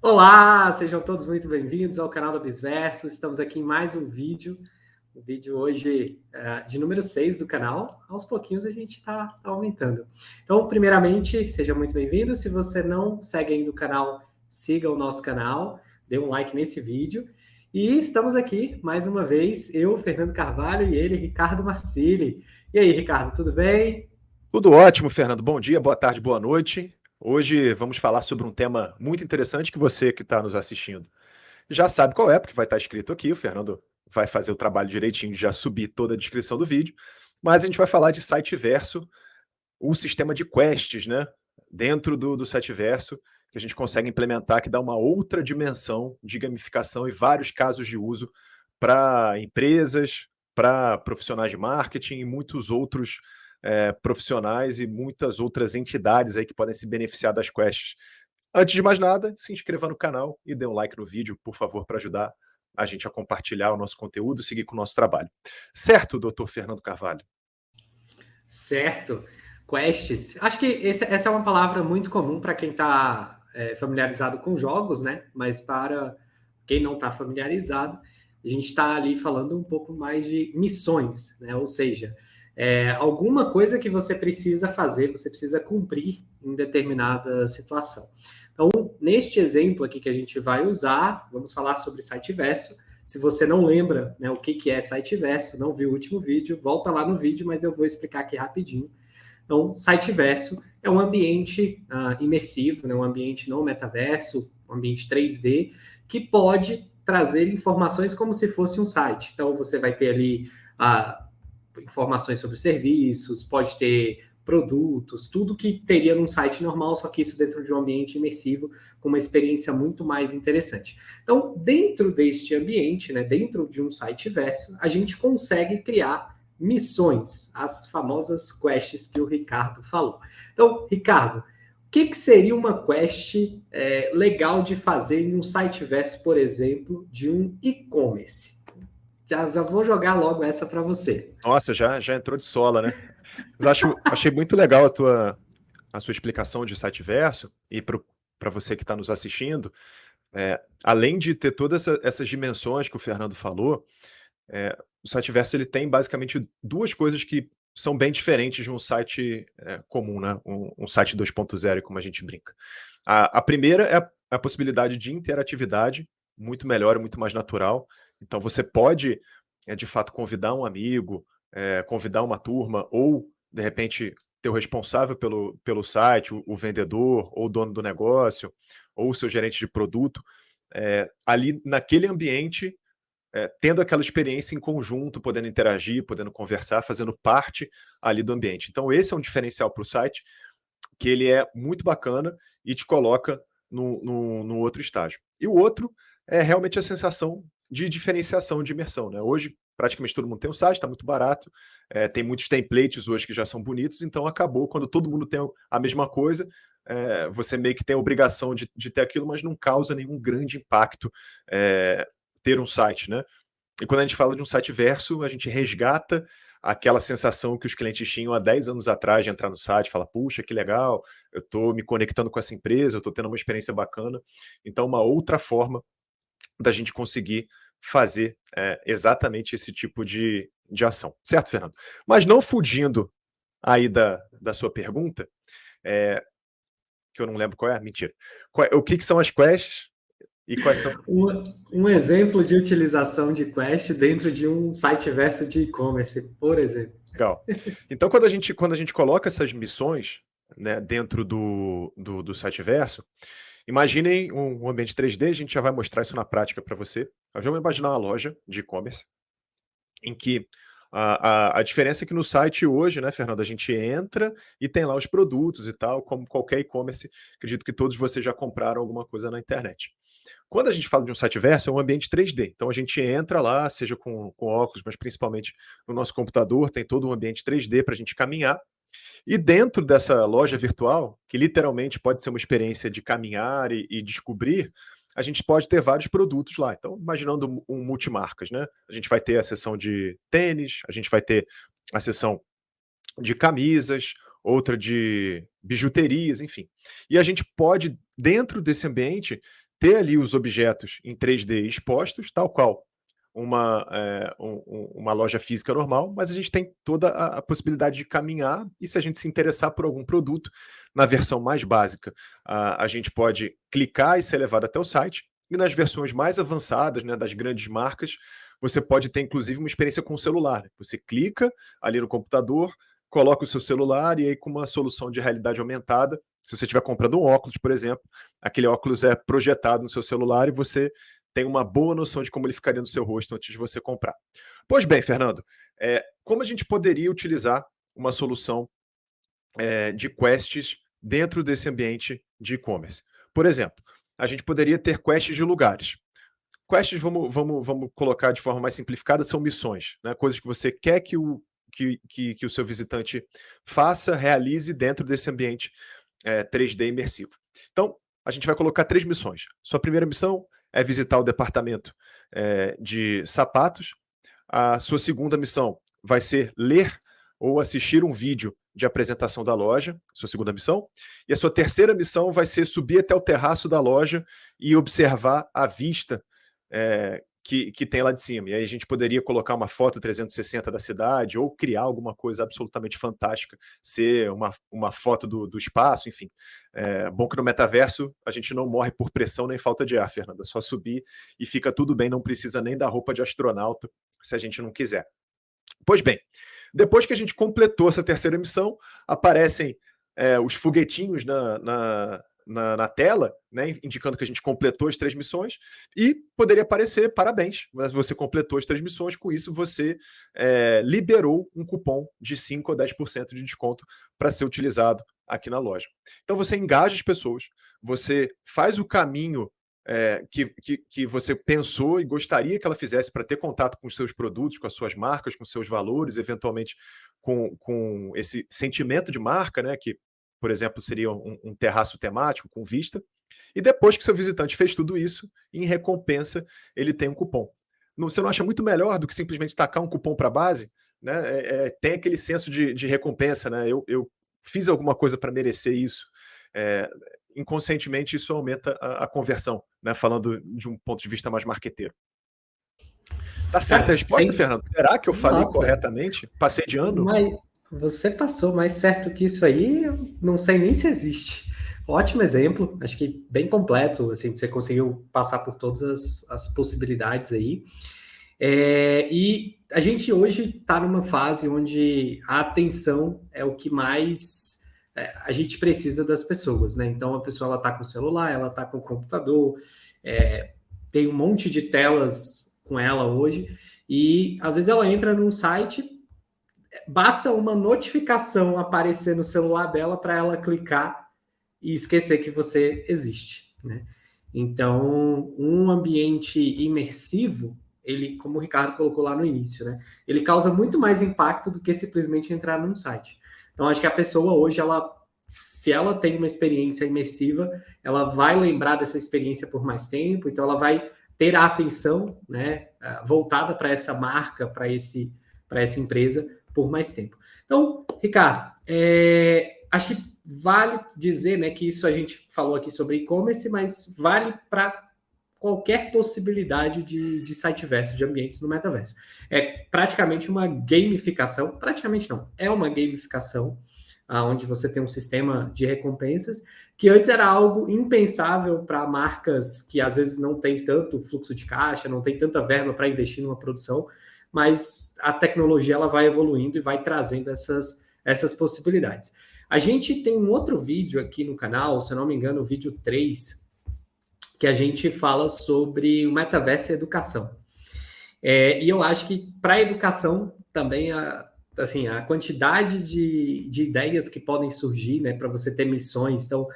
Olá, sejam todos muito bem-vindos ao canal do Bisverso. Estamos aqui em mais um vídeo. O vídeo hoje de número 6 do canal. Aos pouquinhos a gente está aumentando. Então, primeiramente, seja muito bem-vindo. Se você não segue ainda o canal, siga o nosso canal, dê um like nesse vídeo. E estamos aqui, mais uma vez, eu, Fernando Carvalho, e ele, Ricardo Marcilli. E aí, Ricardo, tudo bem? Tudo ótimo, Fernando. Bom dia, boa tarde, boa noite. Hoje vamos falar sobre um tema muito interessante que você que está nos assistindo já sabe qual é, porque vai estar escrito aqui. O Fernando vai fazer o trabalho direitinho de já subir toda a descrição do vídeo. Mas a gente vai falar de Siteverso, o sistema de quests, né? Dentro do Siteverso, que a gente consegue implementar, que dá uma outra dimensão de gamificação e vários casos de uso para empresas, para profissionais de marketing e muitos outros profissionais e muitas outras entidades aí que podem se beneficiar das quests. Antes de mais nada, se inscreva no canal e dê um like no vídeo, por favor, para ajudar a gente a compartilhar o nosso conteúdo e seguir com o nosso trabalho. Certo, doutor Fernando Carvalho? Certo. Quests. Acho que essa é uma palavra muito comum para quem está familiarizado com jogos, né? Mas para quem não está familiarizado, a gente está ali falando um pouco mais de missões, né? Ou seja, alguma coisa que você precisa fazer, você precisa cumprir em determinada situação. Então, neste exemplo aqui que a gente vai usar, vamos falar sobre Siteverso. Se você não lembra, né, o que é Siteverso, não viu o último vídeo, volta lá no vídeo, mas eu vou explicar aqui rapidinho. Então, Siteverso é um ambiente imersivo, né, um ambiente no metaverso, um ambiente 3D, que pode trazer informações como se fosse um site. Então, você vai ter ali informações sobre serviços, pode ter produtos, tudo que teria num site normal, só que isso dentro de um ambiente imersivo, com uma experiência muito mais interessante. Então, dentro deste ambiente, né, dentro de um site verso, a gente consegue criar missões, as famosas quests que o Ricardo falou. Então, Ricardo, o que seria uma quest legal de fazer em um site verso, por exemplo, de um e-commerce? Já vou jogar logo essa para você. Nossa, já entrou de sola, né? Mas achei muito legal a sua explicação de Siteverso e para você que está nos assistindo, além de ter todas essas dimensões que o Fernando falou, o Siteverso ele tem basicamente duas coisas que são bem diferentes de um site comum, né? Um site 2.0, como a gente brinca. A primeira é a possibilidade de interatividade, muito melhor e muito mais natural. Então você pode, de fato, convidar um amigo, convidar uma turma, ou, de repente, ter o responsável pelo site, o vendedor, ou o dono do negócio, ou o seu gerente de produto, ali naquele ambiente, tendo aquela experiência em conjunto, podendo interagir, podendo conversar, fazendo parte ali do ambiente. Então esse é um diferencial para o site, que ele é muito bacana e te coloca no outro estágio. E o outro é realmente a sensação de diferenciação, de imersão, né? Hoje, praticamente todo mundo tem um site, está muito barato, tem muitos templates hoje que já são bonitos, então acabou, quando todo mundo tem a mesma coisa, você meio que tem a obrigação de ter aquilo, mas não causa nenhum grande impacto ter um site, né? E quando a gente fala de um site verso, a gente resgata aquela sensação que os clientes tinham há 10 anos atrás de entrar no site e falar, puxa, que legal, eu estou me conectando com essa empresa, eu estou tendo uma experiência bacana. Então, uma outra forma da gente conseguir fazer exatamente esse tipo de ação. Certo, Fernando? Mas não fugindo aí da sua pergunta, que eu não lembro qual é, mentira. O que são as quests e quais são... Um exemplo de utilização de Quest dentro de um site verso de e-commerce, por exemplo. Legal. Então, quando a gente coloca essas missões, né, dentro do Siteverso, imaginem um ambiente 3D, a gente já vai mostrar isso na prática para você. Nós vamos imaginar uma loja de e-commerce, em que a diferença é que no site hoje, né, Fernando, a gente entra e tem lá os produtos e tal, como qualquer e-commerce. Acredito que todos vocês já compraram alguma coisa na internet. Quando a gente fala de um Siteverso, é um ambiente 3D. Então a gente entra lá, seja com óculos, mas principalmente no nosso computador, tem todo um ambiente 3D para a gente caminhar. E dentro dessa loja virtual, que literalmente pode ser uma experiência de caminhar e descobrir, a gente pode ter vários produtos lá. Então, imaginando um multimarcas, né? A gente vai ter a seção de tênis, a gente vai ter a seção de camisas, outra de bijuterias, enfim. E a gente pode, dentro desse ambiente, ter ali os objetos em 3D expostos, tal qual uma loja física normal, mas a gente tem toda a possibilidade de caminhar, e se a gente se interessar por algum produto, na versão mais básica, a gente pode clicar e ser levado até o site, e nas versões mais avançadas, né, das grandes marcas, você pode ter inclusive uma experiência com o celular. Você clica ali no computador, coloca o seu celular, e aí com uma solução de realidade aumentada, se você estiver comprando um óculos, por exemplo, aquele óculos é projetado no seu celular e você tem uma boa noção de como ele ficaria no seu rosto antes de você comprar. Pois bem, Fernando, como a gente poderia utilizar uma solução de quests dentro desse ambiente de e-commerce? Por exemplo, a gente poderia ter quests de lugares. Quests, vamos colocar de forma mais simplificada, são missões, né? Coisas que você quer que o seu visitante faça, realize dentro desse ambiente 3D imersivo. Então, a gente vai colocar 3 missões. Sua primeira missão é visitar o departamento de sapatos. A sua segunda missão vai ser ler ou assistir um vídeo de apresentação da loja, sua segunda missão. E a sua terceira missão vai ser subir até o terraço da loja e observar a vista que tem lá de cima. E aí a gente poderia colocar uma foto 360 da cidade ou criar alguma coisa absolutamente fantástica, ser uma foto do espaço, enfim. Bom que no metaverso a gente não morre por pressão nem falta de ar, Fernanda. É só subir e fica tudo bem, não precisa nem da roupa de astronauta se a gente não quiser. Pois bem, depois que a gente completou essa terceira missão, aparecem os foguetinhos na tela, né, indicando que a gente completou as 3 missões, e poderia aparecer parabéns, mas você completou as 3 missões, com isso você liberou um cupom de 5 a 10% de desconto para ser utilizado aqui na loja. Então você engaja as pessoas, você faz o caminho que você pensou e gostaria que ela fizesse para ter contato com os seus produtos, com as suas marcas, com os seus valores, eventualmente com esse sentimento de marca, né, que, por exemplo, seria um terraço temático com vista. E depois que seu visitante fez tudo isso, em recompensa, ele tem um cupom. Você não acha muito melhor do que simplesmente tacar um cupom para a base? Né? Tem aquele senso de recompensa, né? Eu fiz alguma coisa para merecer isso. Inconscientemente, isso aumenta a conversão, né? Falando de um ponto de vista mais marqueteiro. Tá certa a resposta, Fernando? Será que eu falei corretamente? Passei de ano? Mas você passou mais certo que isso aí, eu não sei nem se existe. Ótimo exemplo, acho que bem completo, assim, você conseguiu passar por todas as possibilidades aí. E a gente hoje está numa fase onde a atenção é o que mais a gente precisa das pessoas, né? Então a pessoa está com o celular, ela está com o computador, tem um monte de telas com ela hoje, e às vezes ela entra num site, basta uma notificação aparecer no celular dela para ela clicar e esquecer que você existe, né? Então, um ambiente imersivo, ele, como o Ricardo colocou lá no início, né? Ele causa muito mais impacto do que simplesmente entrar num site. Então, acho que a pessoa hoje, se ela tem uma experiência imersiva, ela vai lembrar dessa experiência por mais tempo, então ela vai ter a atenção, né, voltada para essa marca, para essa empresa por mais tempo. Então, Ricardo, acho que vale dizer, né, que isso a gente falou aqui sobre e-commerce, mas vale para qualquer possibilidade de site-verso, de ambientes no metaverso. É praticamente uma gamificação, praticamente não, é uma gamificação, onde você tem um sistema de recompensas, que antes era algo impensável para marcas que às vezes não tem tanto fluxo de caixa, não tem tanta verba para investir numa produção, mas a tecnologia ela vai evoluindo e vai trazendo essas possibilidades. A gente tem um outro vídeo aqui no canal, se eu não me engano, o vídeo 3, que a gente fala sobre o metaverso e educação. E eu acho que para a educação também, a quantidade de ideias que podem surgir, né, para você ter missões. Então,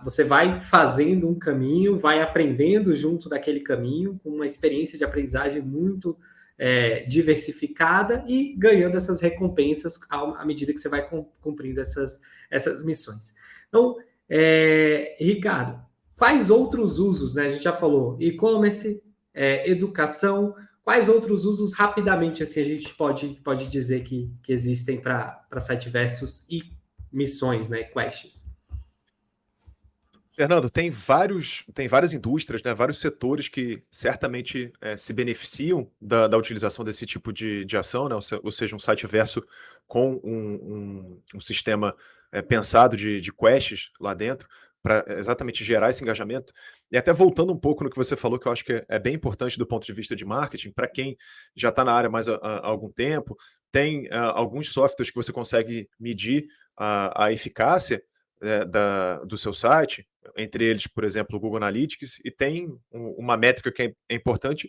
você vai fazendo um caminho, vai aprendendo junto daquele caminho, com uma experiência de aprendizagem muito diversificada e ganhando essas recompensas à medida que você vai cumprindo essas missões. Então, Ricardo, quais outros usos, né? A gente já falou e-commerce, educação, quais outros usos, rapidamente, assim, a gente pode dizer que existem para site versus e missões, né? Quests. Fernando, tem várias indústrias, né, vários setores que certamente se beneficiam da utilização desse tipo de ação, né, ou seja, um site verso com um sistema pensado de quests lá dentro, para exatamente gerar esse engajamento. E até voltando um pouco no que você falou, que eu acho que é bem importante do ponto de vista de marketing, para quem já está na área mais há algum tempo, tem alguns softwares que você consegue medir a eficácia do seu site, entre eles, por exemplo, o Google Analytics, e tem uma métrica que é importante,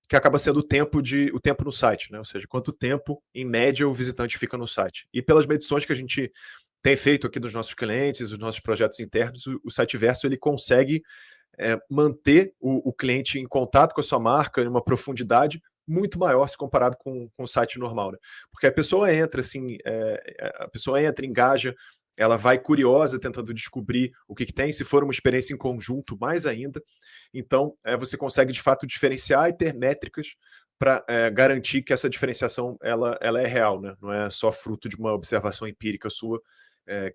que acaba sendo o tempo no site, né? Ou seja, quanto tempo, em média, o visitante fica no site. E pelas medições que a gente tem feito aqui dos nossos clientes, dos nossos projetos internos, o Siteverso ele consegue manter o cliente em contato com a sua marca em uma profundidade muito maior se comparado com o site normal, né? Porque a pessoa entra, assim, engaja, ela vai curiosa tentando descobrir o que tem, se for uma experiência em conjunto, mais ainda. Então, você consegue, de fato, diferenciar e ter métricas para garantir que essa diferenciação ela é real, né? Não é só fruto de uma observação empírica sua,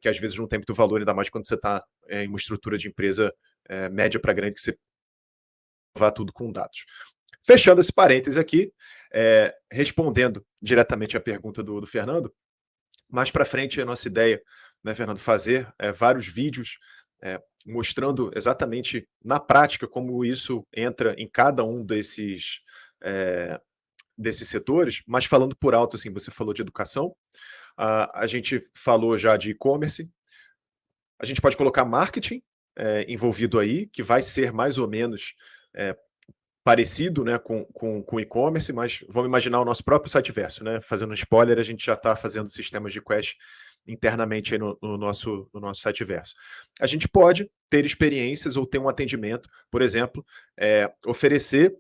que às vezes não tem muito valor, ainda mais quando você está em uma estrutura de empresa média para grande, que você vá tudo com dados. Fechando esse parêntese aqui, respondendo diretamente à pergunta do Fernando, mais para frente a nossa ideia, né, Fernando, fazer vários vídeos mostrando exatamente na prática como isso entra em cada um desses setores, mas falando por alto, assim, você falou de educação, a gente falou já de e-commerce, a gente pode colocar marketing envolvido aí, que vai ser mais ou menos parecido, né, com e-commerce, mas vamos imaginar o nosso próprio site verso, né? Fazendo um spoiler, a gente já está fazendo sistemas de quest internamente aí no nosso site verso. A gente pode ter experiências ou ter um atendimento, por exemplo, oferecer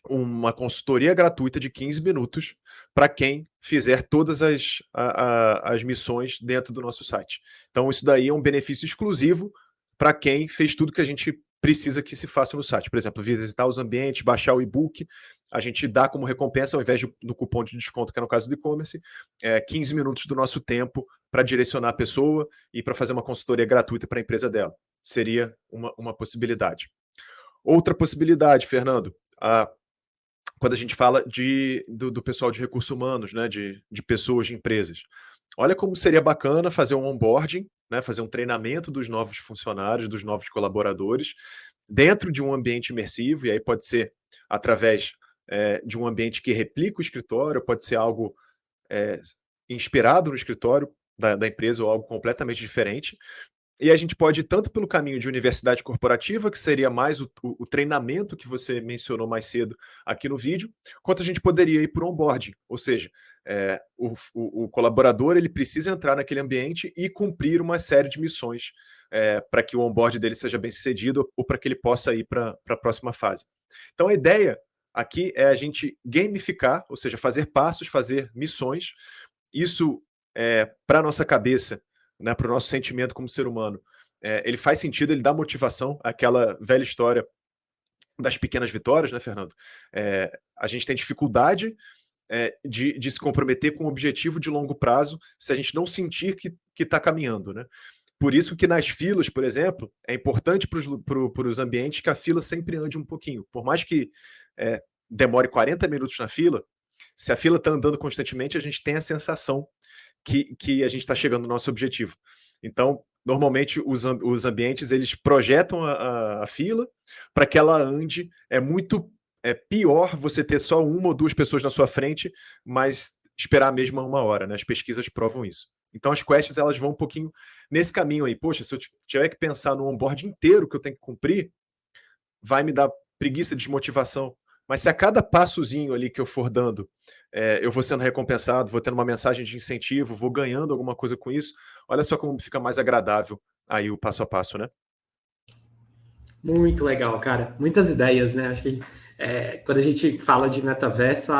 uma consultoria gratuita de 15 minutos para quem fizer todas as missões dentro do nosso site. Então, isso daí é um benefício exclusivo para quem fez tudo que a gente precisa que se faça no site. Por exemplo, visitar os ambientes, baixar o e-book, a gente dá como recompensa, ao invés do cupom de desconto, que é no caso do e-commerce, 15 minutos do nosso tempo para direcionar a pessoa e para fazer uma consultoria gratuita para a empresa dela. Seria uma possibilidade. Outra possibilidade, Fernando, quando a gente fala do pessoal de recursos humanos, né, de pessoas, de empresas. Olha como seria bacana fazer um onboarding, né, fazer um treinamento dos novos funcionários, dos novos colaboradores, dentro de um ambiente imersivo, e aí pode ser através de um ambiente que replica o escritório, pode ser algo inspirado no escritório da empresa ou algo completamente diferente. E a gente pode ir tanto pelo caminho de universidade corporativa, que seria mais o treinamento que você mencionou mais cedo aqui no vídeo, quanto a gente poderia ir por onboarding, ou seja, o colaborador ele precisa entrar naquele ambiente e cumprir uma série de missões para que o onboard dele seja bem sucedido ou para que ele possa ir para a próxima fase. Então a ideia aqui é a gente gamificar, ou seja, fazer passos, fazer missões. Isso para a nossa cabeça, né, para o nosso sentimento como ser humano, ele faz sentido, ele dá motivação, aquela velha história das pequenas vitórias, né, Fernando? A gente tem dificuldade de se comprometer com um objetivo de longo prazo se a gente não sentir que está caminhando, né? Por isso que nas filas, por exemplo, é importante para os ambientes que a fila sempre ande um pouquinho. Por mais que demore 40 minutos na fila, se a fila está andando constantemente, a gente tem a sensação que a gente está chegando no nosso objetivo. Então, normalmente, os ambientes, eles projetam a fila para que ela ande. É muito pior você ter só uma ou duas pessoas na sua frente, mas esperar a mesma uma hora, né? As pesquisas provam isso. Então, as quests, elas vão um pouquinho nesse caminho aí. Poxa, se eu tiver que pensar no onboard inteiro que eu tenho que cumprir, vai me dar preguiça, desmotivação. Mas se a cada passozinho ali que eu for dando, eu vou sendo recompensado, vou tendo uma mensagem de incentivo, vou ganhando alguma coisa com isso, olha só como fica mais agradável aí o passo a passo, né? Muito legal, cara. Muitas ideias, né? Acho que quando a gente fala de metaverso,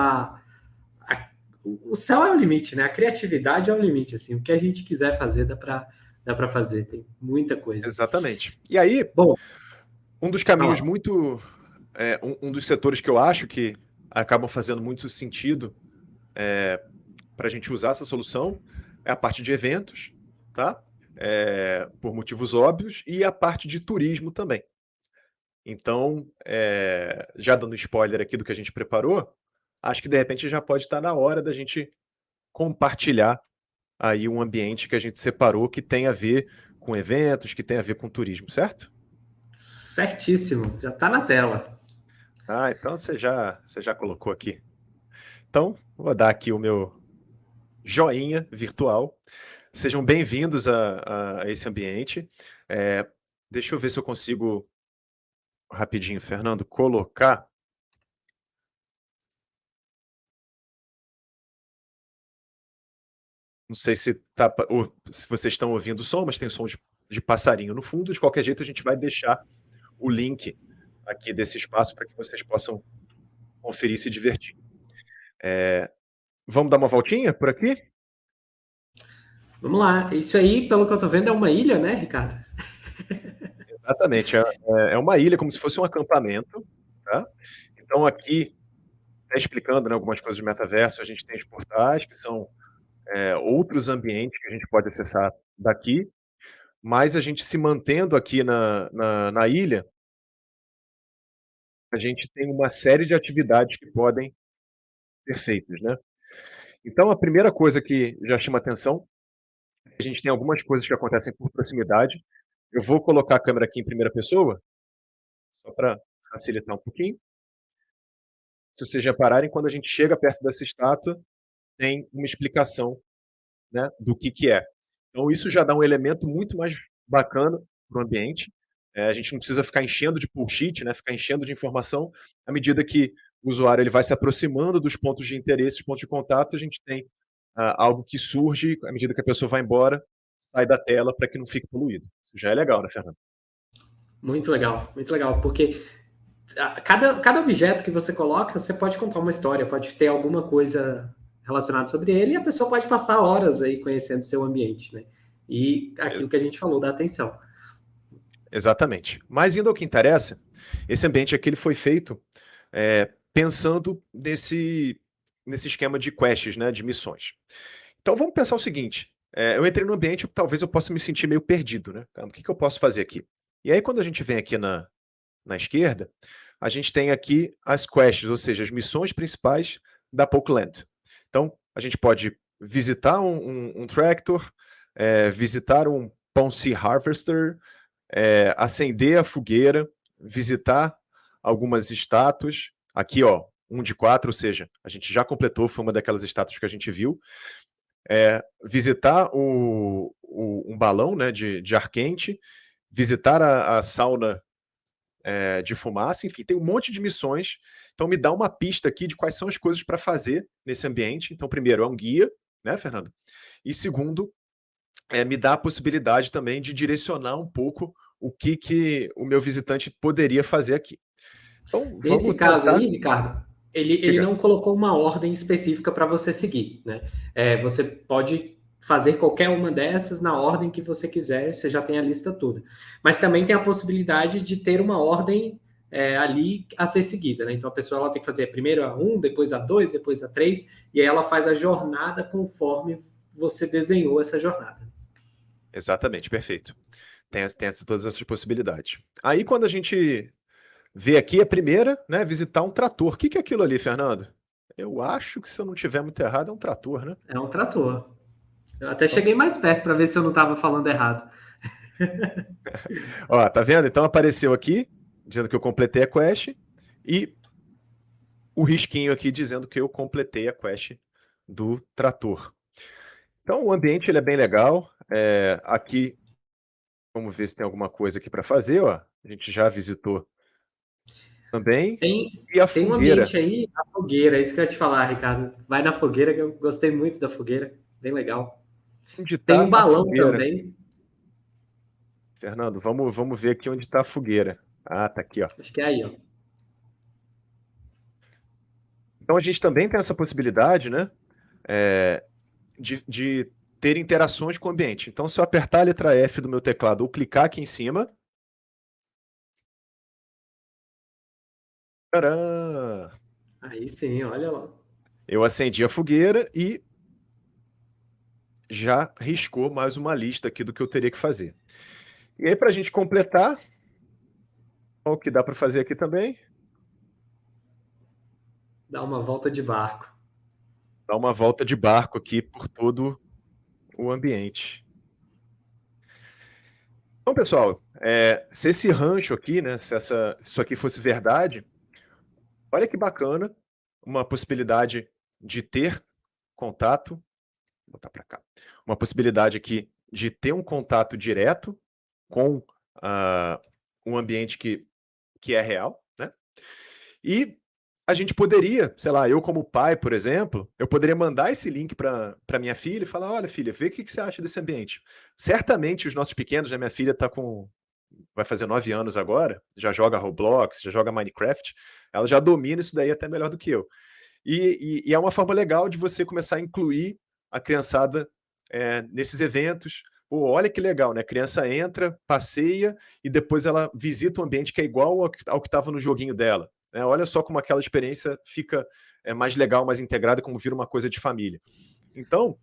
o céu é o limite, né? A criatividade é o limite, assim. O que a gente quiser fazer, dá para fazer. Tem muita coisa. Exatamente. E aí, Bom, um dos caminhos fala. muito. Um dos setores que eu acho que acabam fazendo muito sentido para a gente usar essa solução é a parte de eventos, tá? por motivos óbvios, e a parte de turismo também. Então, já dando spoiler aqui do que a gente preparou, acho que de repente já pode estar na hora da gente compartilhar aí um ambiente que a gente separou que tem a ver com eventos, que tem a ver com turismo, certo? Certíssimo, já está na tela. Ah, então você já colocou aqui. Então, vou dar aqui o meu joinha virtual. Sejam bem-vindos a esse ambiente. Deixa eu ver se eu consigo, rapidinho, Fernando, colocar. Não sei se vocês estão ouvindo o som, mas tem som de passarinho no fundo. De qualquer jeito, a gente vai deixar o link aqui desse espaço para que vocês possam conferir e se divertir. Vamos dar uma voltinha por aqui? Vamos lá. Isso aí, pelo que eu estou vendo, é uma ilha, né, Ricardo? Exatamente. É uma ilha, como se fosse um acampamento, tá? Então, aqui, explicando, né, algumas coisas de metaverso, a gente tem os portais, que são outros ambientes que a gente pode acessar daqui, mas a gente se mantendo aqui na ilha, a gente tem uma série de atividades que podem ser feitas, né? Então, a primeira coisa que já chama atenção, a gente tem algumas coisas que acontecem por proximidade. Eu vou colocar a câmera aqui em primeira pessoa, só para facilitar um pouquinho. Se vocês repararem, quando a gente chega perto dessa estátua, tem uma explicação, né, do que é. Então isso já dá um elemento muito mais bacana para o ambiente. A gente não precisa ficar enchendo de bullshit, né, ficar enchendo de informação. À medida que o usuário ele vai se aproximando dos pontos de interesse, dos pontos de contato, a gente tem algo que surge à medida que a pessoa vai embora, sai da tela para que não fique poluído. Isso já é legal, né, Fernando? Muito legal, porque cada objeto que você coloca, você pode contar uma história, pode ter alguma coisa relacionada sobre ele e a pessoa pode passar horas aí conhecendo o seu ambiente, né? E aquilo que a gente falou da atenção. Exatamente. Mas indo ao que interessa, esse ambiente aqui ele foi feito pensando nesse esquema de quests, né, de missões. Então vamos pensar o seguinte: eu entrei no ambiente, talvez eu possa me sentir meio perdido, né? Caramba, o que eu posso fazer aqui? E aí, quando a gente vem aqui na esquerda, a gente tem aqui as quests, ou seja, as missões principais da Pokeland. Então, a gente pode visitar um Tractor, visitar um Ponce Harvester, acender a fogueira, visitar algumas estátuas. Aqui, ó, 1 de 4, ou seja, a gente já completou, foi uma daquelas estátuas que a gente viu. Visitar um balão, né, de ar quente, visitar a sauna de fumaça, enfim, tem um monte de missões. Então me dá uma pista aqui de quais são as coisas para fazer nesse ambiente. Então, primeiro, é um guia, né, Fernando? E segundo, me dá a possibilidade também de direcionar um pouco o que o meu visitante poderia fazer aqui. Então, Nesse vamos caso tentar. aí, Ricardo, ele Diga. não colocou uma ordem específica para você seguir, né? Você pode fazer qualquer uma dessas na ordem que você quiser, você já tem a lista toda. Mas também tem a possibilidade de ter uma ordem ali a ser seguida, né? Então a pessoa ela tem que fazer primeiro a 1, depois a 2, depois a 3, e aí ela faz a jornada conforme você desenhou essa jornada. Exatamente, perfeito. Tem todas essas possibilidades. Aí, quando a gente vê aqui a primeira, né, visitar um trator. O que é aquilo ali, Fernando? Eu acho que, se eu não tiver muito errado, é um trator, né? É um trator. Eu até Então, cheguei mais perto para ver se eu não estava falando errado. ó, tá vendo? Então apareceu aqui, dizendo que eu completei a quest, e o risquinho aqui dizendo que eu completei a quest do trator. Então o ambiente ele é bem legal. Aqui, vamos ver se tem alguma coisa aqui para fazer, ó. A gente já visitou também. E a Tem um fogueira. ambiente aí, a fogueira, é isso que eu ia te falar, Ricardo. Vai na fogueira, que eu gostei muito da fogueira, bem legal. Onde Tem está um a balão fogueira? também, Fernando, vamos ver aqui onde está a fogueira. Ah, tá aqui, ó. acho que é aí, ó. Então a gente também tem essa possibilidade, né, de ter interações com o ambiente. Então, se eu apertar a letra F do meu teclado ou clicar aqui em cima, tcharam, Aí sim, olha lá. eu acendi a fogueira e já riscou mais uma lista aqui do que eu teria que fazer. E aí, para a gente completar, o que dá para fazer aqui também? Dá uma volta de barco. Dar uma volta de barco aqui por todo o ambiente. Então, pessoal, se esse rancho aqui, né, se isso aqui fosse verdade, olha que bacana, uma possibilidade de ter contato, vou botar para cá, uma possibilidade aqui de ter um contato direto com um ambiente que é real, né? E a gente poderia, sei lá, eu como pai, por exemplo, eu poderia mandar esse link para minha filha e falar: olha, filha, vê o que você acha desse ambiente. Certamente os nossos pequenos, né? Minha filha vai fazer 9 anos agora, já joga Roblox, já joga Minecraft, ela já domina isso daí até melhor do que eu. E é uma forma legal de você começar a incluir a criançada nesses eventos. Pô, olha que legal, né? A criança entra, passeia e depois ela visita um ambiente que é igual ao que estava no joguinho dela. Né? Olha só como aquela experiência fica mais legal, mais integrada, como vira uma coisa de família. Então,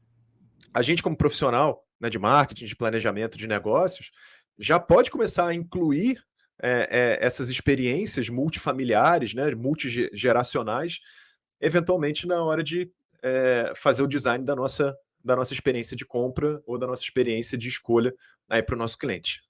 a gente como profissional, né, de marketing, de planejamento de negócios, já pode começar a incluir essas experiências multifamiliares, né, multigeracionais, eventualmente na hora de fazer o design da nossa experiência de compra ou da nossa experiência de escolha aí para o nosso cliente.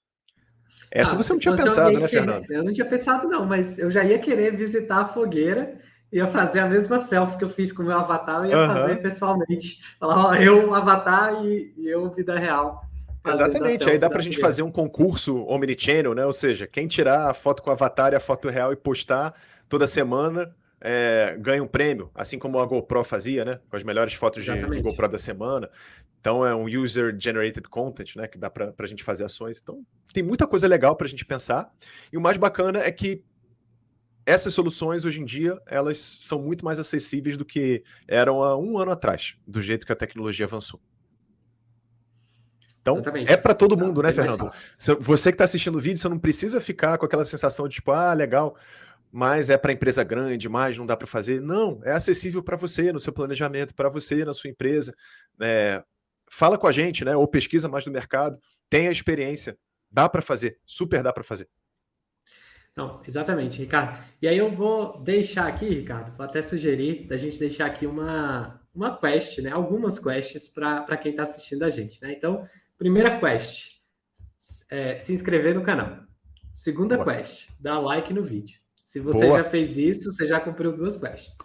Essa você não Se tinha fosse um pensado, né, ambiente, Fernando? eu não tinha pensado não, mas eu já ia querer visitar a fogueira, ia fazer a mesma selfie que eu fiz com o meu avatar, eu ia fazer pessoalmente. Falar, ó, eu, avatar e eu, vida real, fazendo a Exatamente, aí selfie dá da pra gente fogueira. fazer um concurso Omnichannel, né? Ou seja, quem tirar a foto com o avatar e a foto real e postar toda semana ganha um prêmio, assim como a GoPro fazia, né? Com as melhores fotos de Exatamente. GoPro da semana. Então é um user-generated content, né? Que dá pra gente fazer ações. Então tem muita coisa legal pra gente pensar. E o mais bacana é que essas soluções, hoje em dia, elas são muito mais acessíveis do que eram há um ano atrás, do jeito que a tecnologia avançou. Então, é Exatamente. para todo Tá mundo, né, bem mais Fernando? fácil. Você que está assistindo o vídeo, você não precisa ficar com aquela sensação de tipo, ah, legal, mas é para empresa grande, mas não dá para fazer. Não, é acessível para você no seu planejamento, para você na sua empresa. Fala com a gente, né? Ou pesquisa mais do mercado, tenha experiência, dá para fazer, super dá para fazer. Não, exatamente, Ricardo. E aí eu vou deixar aqui, Ricardo, vou até sugerir da gente deixar aqui uma quest, né? Algumas quests para quem está assistindo a gente, né? Então, primeira quest, se inscrever no canal. Segunda Boa. quest, dar like no vídeo. Se você já Boa. fez isso, você já cumpriu 2 quests.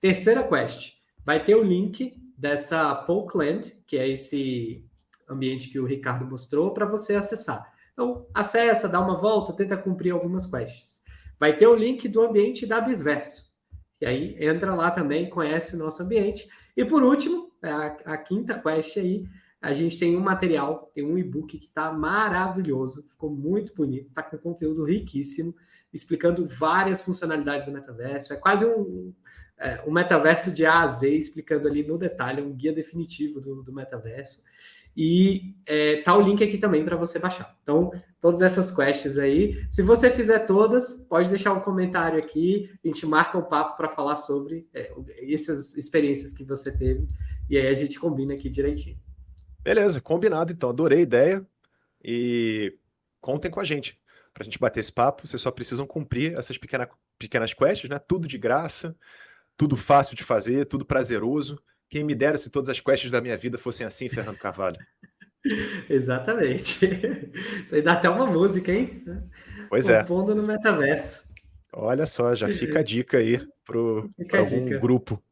Terceira quest, vai ter o link dessa Pokeland, que é esse ambiente que o Ricardo mostrou, para você acessar. Então, acessa, dá uma volta, tenta cumprir algumas quests. Vai ter o link do ambiente da Bisverso. E aí, entra lá também, conhece o nosso ambiente. E por último, a quinta quest aí, a gente tem um material, tem um e-book que está maravilhoso, ficou muito bonito, está com conteúdo riquíssimo, explicando várias funcionalidades do metaverso. É quase um metaverso de A a Z, explicando ali no detalhe, um guia definitivo do metaverso. E tá o link aqui também para você baixar. Então, todas essas quests aí, se você fizer todas, pode deixar um comentário aqui, a gente marca um papo para falar sobre essas experiências que você teve, e aí a gente combina aqui direitinho. Beleza, combinado então. Adorei a ideia e contem com a gente. Pra gente bater esse papo, vocês só precisam cumprir essas pequenas quests, né? Tudo de graça, tudo fácil de fazer, tudo prazeroso. Quem me dera se todas as quests da minha vida fossem assim, Fernando Carvalho. Exatamente. Isso aí dá até uma música, hein? Pois é. Compondo no metaverso. Olha só, já fica a dica aí Fica para a algum dica. grupo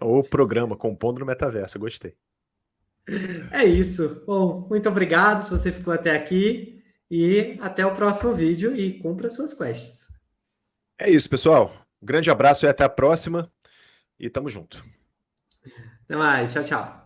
ou programa, Compondo no Metaverso. Gostei. É isso. Bom, muito obrigado se você ficou até aqui e até o próximo vídeo e cumpra suas quests. É isso, pessoal. Um grande abraço e até a próxima. E tamo junto. Até mais. Tchau, tchau.